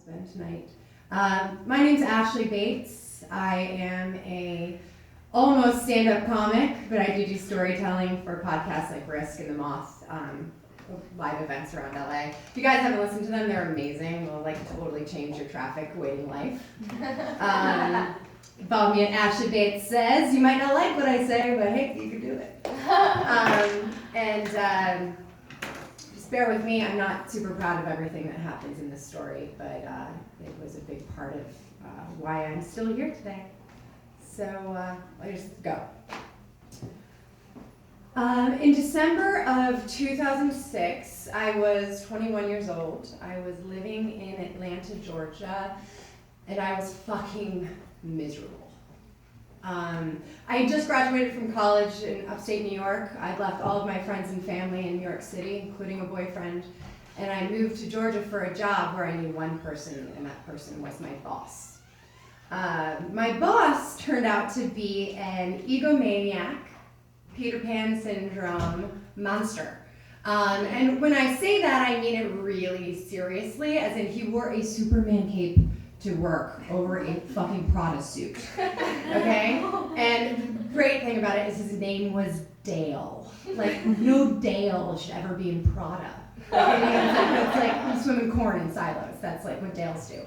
been tonight. My name's Ashley Bates. I am a almost stand-up comic, but I do storytelling for podcasts like Risk and The Moth, live events around LA. If you guys haven't listened to them, they're amazing. They'll totally change your traffic waiting life. Follow me at Ashley Bates Says. You might not like what I say, but hey, you can do it. Just bear with me. I'm not super proud of everything that happens in this story, but it was a big part of why I'm still here today. So I'll just go. In December of 2006, I was 21 years old. I was living in Atlanta, Georgia, and I was fucking miserable. I had just graduated from college in upstate New York. I'd left all of my friends and family in New York City, including a boyfriend, and I moved to Georgia for a job where I knew one person, and that person was my boss. My boss turned out to be an egomaniac, Peter Pan syndrome monster. And when I say that, I mean it really seriously, as in he wore a Superman cape to work over a fucking Prada suit, okay? And the great thing about it is his name was Dale. Like, no Dale should ever be in Prada. It's like you swim in corn in silos. That's like what Dales do.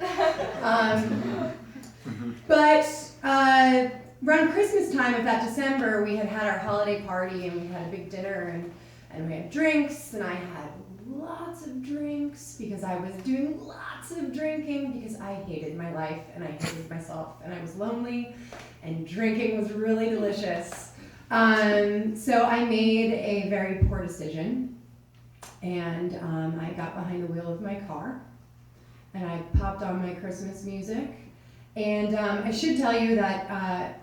But around Christmas time of that December, we had our holiday party and we had a big dinner and we had drinks, and I had lots of drinks because I was doing lots of drinking because I hated my life and I hated myself and I was lonely and drinking was really delicious. So I made a very poor decision, and I got behind the wheel of my car and I popped on my Christmas music. And I should tell you that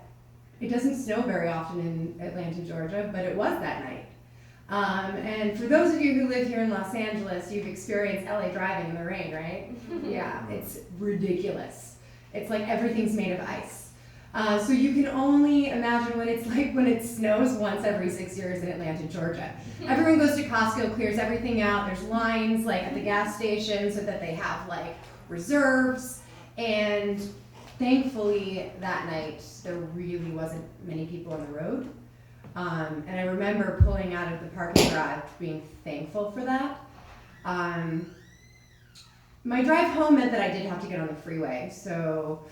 it doesn't snow very often in Atlanta, Georgia, but it was that night. And for those of you who live here in Los Angeles, you've experienced LA driving in the rain, right? Yeah, it's ridiculous. It's like everything's made of ice. So you can only imagine what it's like when it snows once every 6 years in Atlanta, Georgia. Everyone goes to Costco, clears everything out. There's lines like at the gas station so that they have like reserves. And thankfully that night there really wasn't many people on the road. And I remember pulling out of the parking garage being thankful for that. My drive home meant that I did have to get on the freeway, so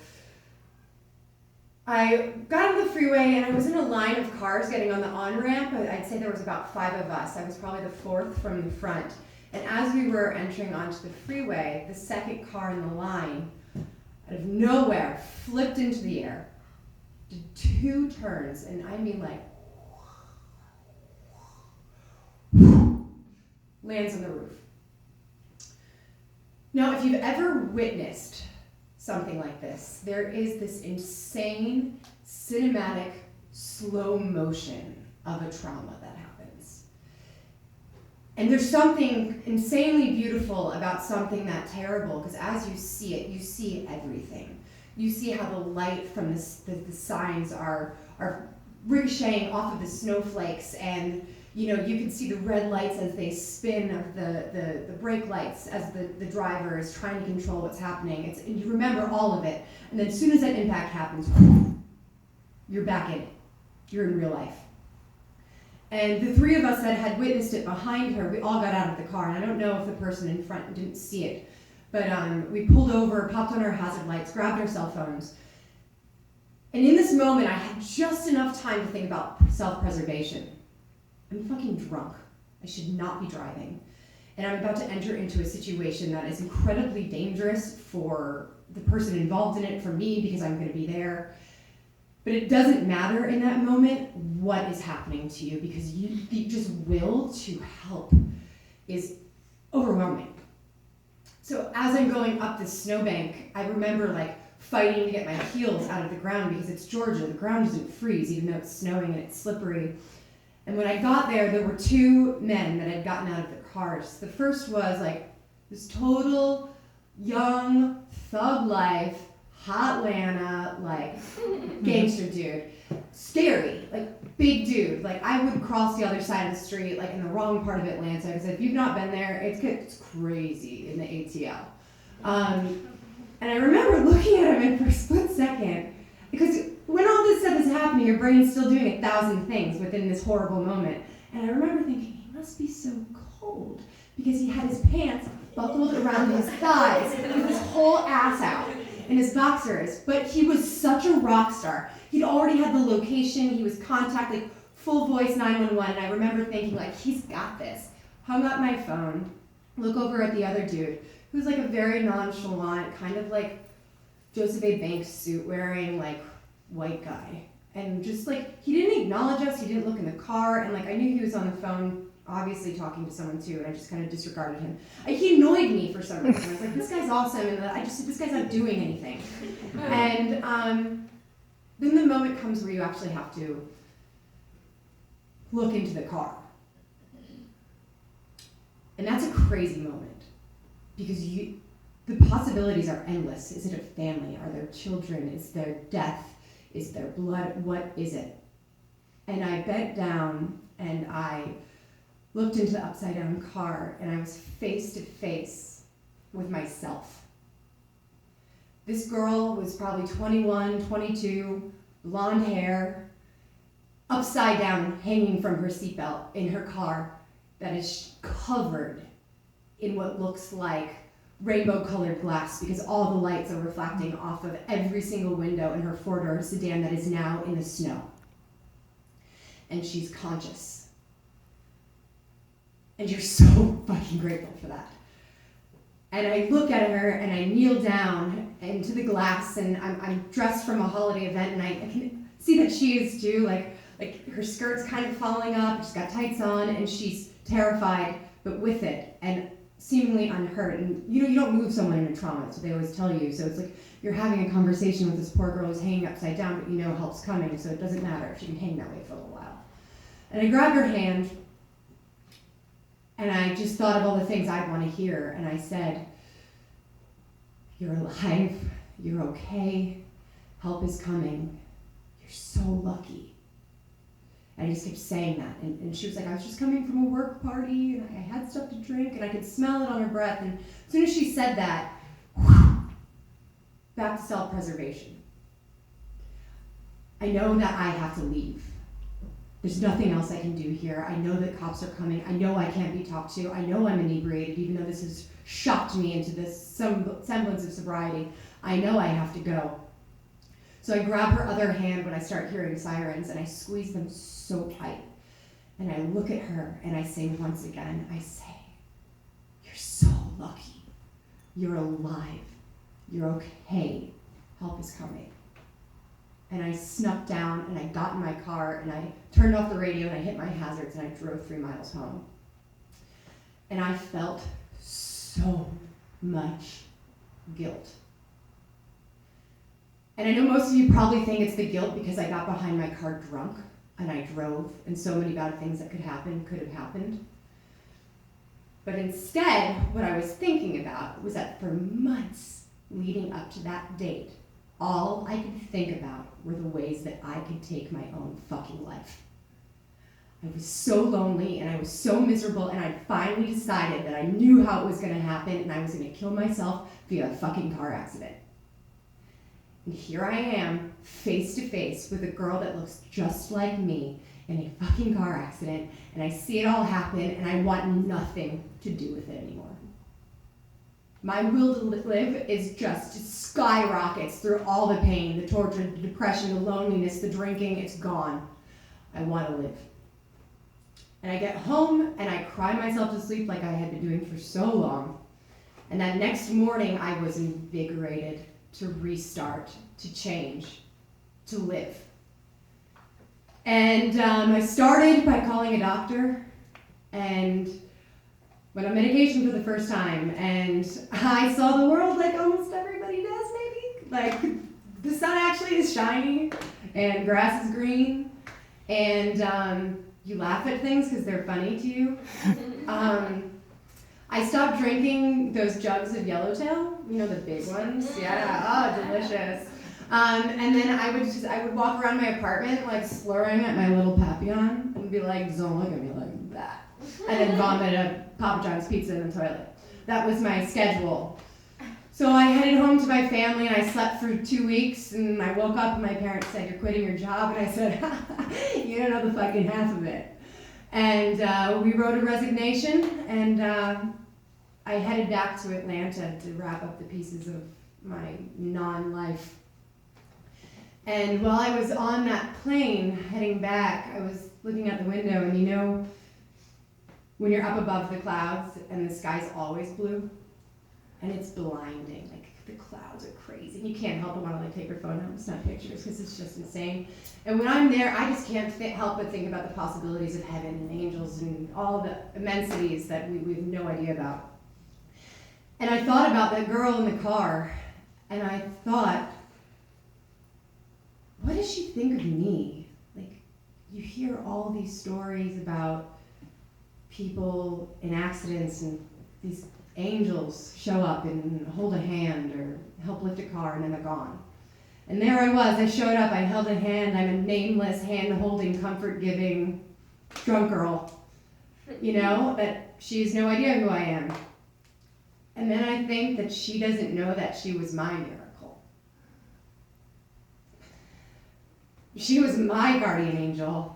I got on the freeway and I was in a line of cars getting on the on-ramp. I'd say there was about 5 of us. I was probably the 4th from the front. And as we were entering onto the freeway, the second car in the line, out of nowhere, flipped into the air, did 2 turns, and I mean like, lands on the roof. Now, if you've ever witnessed something like this, there is this insane, cinematic, slow motion of a trauma that happens. And there's something insanely beautiful about something that terrible, because as you see it, you see everything. You see how the light from the signs are ricocheting off of the snowflakes, and you can see the red lights as they spin of the brake lights as the driver is trying to control what's happening. And you remember all of it, and then as soon as that impact happens, you're back in it. You're in real life. And the 3 of us that had witnessed it behind her, we all got out of the car, and I don't know if the person in front didn't see it, but we pulled over, popped on our hazard lights, grabbed our cell phones. And in this moment, I had just enough time to think about self-preservation. I'm fucking drunk. I should not be driving. And I'm about to enter into a situation that is incredibly dangerous for the person involved in it, for me, because I'm going to be there. But it doesn't matter in that moment what is happening to you, because the just will to help is overwhelming. So as I'm going up this snowbank, I remember fighting to get my heels out of the ground, because it's Georgia. The ground doesn't freeze, even though it's snowing and it's slippery. And when I got there were 2 men that had gotten out of the cars. The first was this total young thug life, Hotlanta, gangster dude. Scary, big dude. I would cross the other side of the street, in the wrong part of Atlanta, because if you've not been there, it's crazy in the ATL. And I remember looking at him and for a split second, because when all this stuff is happening, your brain's still doing 1,000 things within this horrible moment. And I remember thinking, he must be so cold, because he had his pants buckled around his thighs with his whole ass out in his boxers. But he was such a rock star. He'd already had the location, he was contacting full voice 911, and I remember thinking, like, he's got this. Hung up my phone, look over at the other dude, who's like a very nonchalant, kind of like Joseph A. Banks suit wearing, like, white guy. And just like, he didn't acknowledge us, he didn't look in the car, and like, I knew he was on the phone, obviously talking to someone too, and I just kind of disregarded him. He annoyed me for some reason. I was like, this guy's awesome, and this guy's not doing anything. And then the moment comes where you actually have to look into the car. And that's a crazy moment, because the possibilities are endless. Is it a family? Are there children? Is there death? Is there blood? What is it? And I bent down and I looked into the upside down car, and I was face to face with myself. This girl was probably 21, 22, blonde hair, upside down, hanging from her seatbelt in her car that is covered in what looks like rainbow-colored glass, because all the lights are reflecting off of every single window in her four-door sedan that is now in the snow. And she's conscious. And you're so fucking grateful for that. And I look at her and I kneel down into the glass, and I'm dressed from a holiday event, and I can see that she is too, like her skirt's kind of falling up, she's got tights on, and she's terrified, but with it, and seemingly unhurt. And you don't move someone in a trauma, that's what they always tell you. So it's like you're having a conversation with this poor girl who's hanging upside down, but you know help's coming, so it doesn't matter if she can hang that way for a little while. And I grabbed her hand, and I just thought of all the things I'd want to hear, and I said, "You're alive, you're okay, help is coming, you're so lucky." And I just kept saying that, and she was like, "I was just coming from a work party, and I had stuff to drink," and I could smell it on her breath, and as soon as she said that, back to self-preservation. I know that I have to leave. There's nothing else I can do here. I know that cops are coming. I know I can't be talked to. I know I'm inebriated, even though this has shocked me into this semblance of sobriety. I know I have to go. So I grab her other hand when I start hearing sirens, and I squeeze them so tight. And I look at her, and I say once again, I say, "You're so lucky. You're alive. You're okay. Help is coming." And I snuck down, and I got in my car, and I turned off the radio, and I hit my hazards, and I drove 3 miles home. And I felt so much guilt. And I know most of you probably think it's the guilt because I got behind my car drunk, and I drove, and so many bad things that could have happened. But instead, what I was thinking about was that for months leading up to that date, all I could think about were the ways that I could take my own fucking life. I was so lonely, and I was so miserable, and I finally decided that I knew how it was going to happen, and I was going to kill myself via a fucking car accident. And here I am, face to face with a girl that looks just like me in a fucking car accident, and I see it all happen, and I want nothing to do with it anymore. My will to live is just skyrockets through all the pain, the torture, the depression, the loneliness, the drinking. It's gone. I want to live. And I get home, and I cry myself to sleep like I had been doing for so long. And that next morning, I was invigorated to restart, to change, to live. And I started by calling a doctor, and went on medication for the first time, and I saw the world like almost everybody does, maybe. Like, the sun actually is shiny, and grass is green, and you laugh at things because they're funny to you. I stopped drinking those jugs of Yellowtail, the big ones. Yeah, oh, delicious. And then I would walk around my apartment like slurring at my little Papillon and be like, "Don't look at me like that." And then vomit a Papa John's pizza in the toilet. That was my schedule. So I headed home to my family and I slept for 2 weeks and I woke up and my parents said, "You're quitting your job?" And I said, "You don't know the fucking half of it." And we wrote a resignation and I headed back to Atlanta to wrap up the pieces of my non-life. And while I was on that plane heading back, I was looking out the window and you know when you're up above the clouds and the sky's always blue? And it's blinding, like the clouds are crazy. You can't help but want to like take your phone out and snap pictures because it's just insane. And when I'm there, I just can't help but think about the possibilities of heaven and angels and all the immensities that we have no idea about. And I thought about that girl in the car, and I thought, what does she think of me? Like, you hear all these stories about people in accidents and these angels show up and hold a hand or help lift a car and then they're gone. And there I was, I showed up, I held a hand, I'm a nameless, hand-holding, comfort-giving drunk girl. You know, that she has no idea who I am. And then I think that she doesn't know that she was my miracle. She was my guardian angel.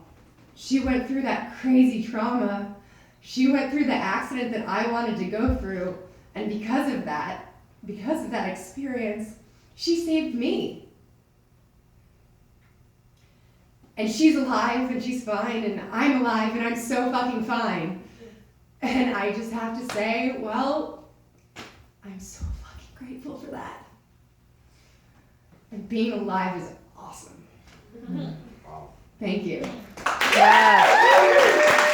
She went through that crazy trauma. She went through the accident that I wanted to go through, and because of that experience, she saved me. And she's alive and she's fine, and I'm alive and I'm so fucking fine. And I just have to say, well, I'm so fucking grateful for that. And being alive is awesome. Wow. Thank you. Yeah.